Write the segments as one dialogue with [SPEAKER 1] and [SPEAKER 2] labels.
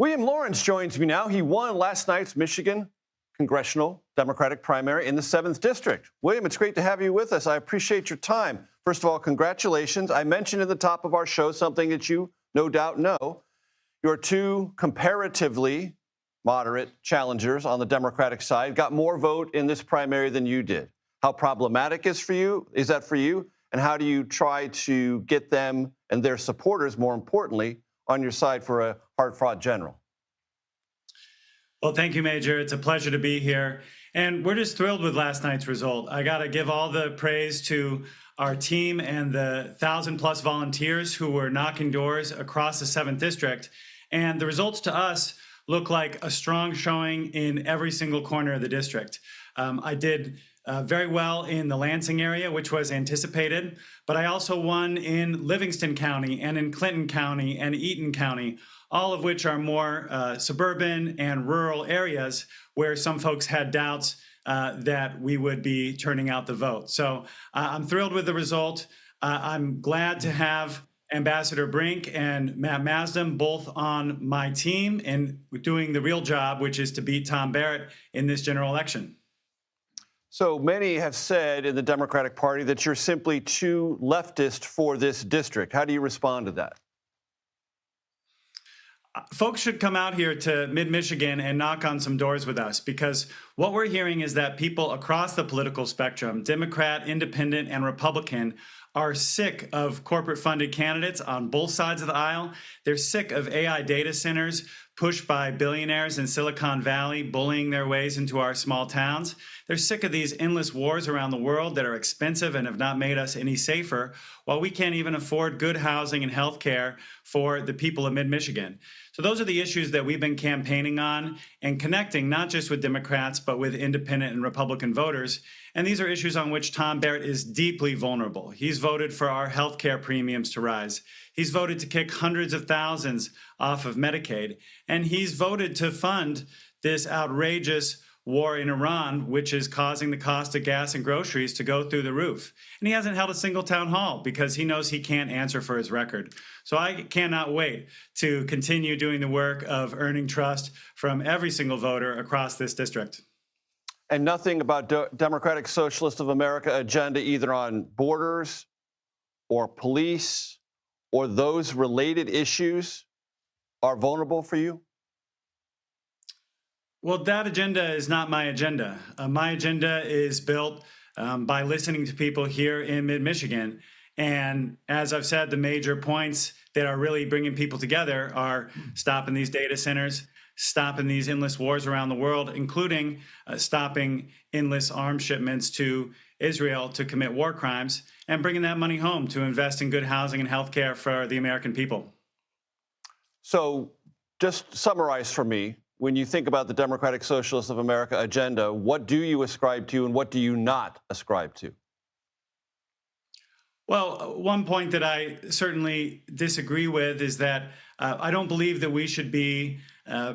[SPEAKER 1] William Lawrence joins me now. He won last night's Michigan Congressional Democratic primary in the 7th District. William, it's great to have you with us. I appreciate your time. First of all, congratulations. I mentioned at the top of our show something that you no doubt know. Your two comparatively moderate challengers on the Democratic side got more vote in this primary than you did. How problematic is that for you? And how do you try to get them and their supporters, more importantly, on your side for a hard-fought general?
[SPEAKER 2] Well, thank you, Major. It's a pleasure to be here. And we're just thrilled with last night's result. I got to give all the praise to our team and the 1,000+ volunteers who were knocking doors across the 7th District. And the results to us look like a strong showing in every single corner of the district. I did very well in the Lansing area, which was anticipated, but I also won in Livingston County and in Clinton County and Eaton County, all of which are more suburban and rural areas where some folks had doubts that we would be turning out the vote. So I'm thrilled with the result. I'm glad to have Ambassador Brink and Matt Masdam both on my team and doing the real job, which is to beat Tom Barrett in this general election.
[SPEAKER 1] So many have said in the Democratic Party that you're simply too leftist for this district. How do you respond to that?
[SPEAKER 2] Folks should come out here to mid-Michigan and knock on some doors with us, because what we're hearing is that people across the political spectrum, Democrat, Independent, and Republican, are sick of corporate-funded candidates on both sides of the aisle. They're sick of AI data centers pushed by billionaires in Silicon Valley bullying their ways into our small towns. They're sick of these endless wars around the world that are expensive and have not made us any safer, while we can't even afford good housing and health care for the people of mid-Michigan. So those are the issues that we've been campaigning on and connecting not just with Democrats, but with Independent and Republican voters. And these are issues on which Tom Barrett is deeply vulnerable. He's voted for our health care premiums to rise. He's voted to kick hundreds of thousands off of Medicaid. And he's voted to fund this outrageous war in Iran, which is causing the cost of gas and groceries to go through the roof. And he hasn't held a single town hall because he knows he can't answer for his record. So I cannot wait to continue doing the work of earning trust from every single voter across this district.
[SPEAKER 1] And nothing about Democratic Socialist of America agenda either on borders or police or those related issues are vulnerable for you?
[SPEAKER 2] Well, that agenda is not my agenda. My agenda is built by listening to people here in mid-Michigan. And as I've said, the major points that are really bringing people together are stopping these data centers, stopping these endless wars around the world, including stopping endless arms shipments to Israel to commit war crimes, and bringing that money home to invest in good housing and health care for the American people.
[SPEAKER 1] So just summarize for me, when you think about the Democratic Socialists of America agenda, what do you ascribe to and what do you not ascribe to?
[SPEAKER 2] Well, one point that I certainly disagree with is that I don't believe that we should be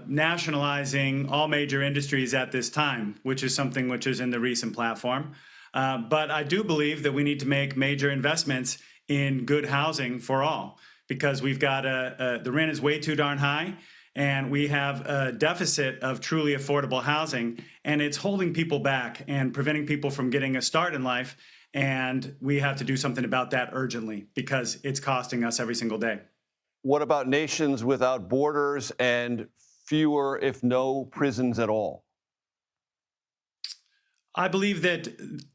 [SPEAKER 2] nationalizing all major industries at this time, which is something which is in the recent platform. But I do believe that we need to make major investments in good housing for all, because we've got the rent is way too darn high. And we have a deficit of truly affordable housing, and it's holding people back and preventing people from getting a start in life. And we have to do something about that urgently because it's costing us every single day.
[SPEAKER 1] What about nations without borders and fewer, if no, prisons at all?
[SPEAKER 2] I believe that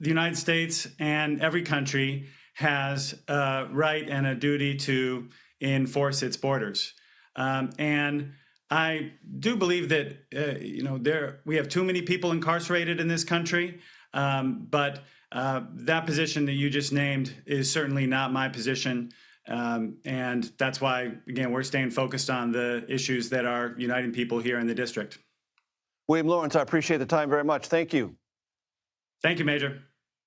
[SPEAKER 2] the United States and every country has a right and a duty to enforce its borders. And I do believe that we have too many people incarcerated in this country, but that position that you just named is certainly not my position, and that's why, again, we're staying focused on the issues that are uniting people here in the district.
[SPEAKER 1] William Lawrence, I appreciate the time very much. Thank you.
[SPEAKER 2] Thank you, Major.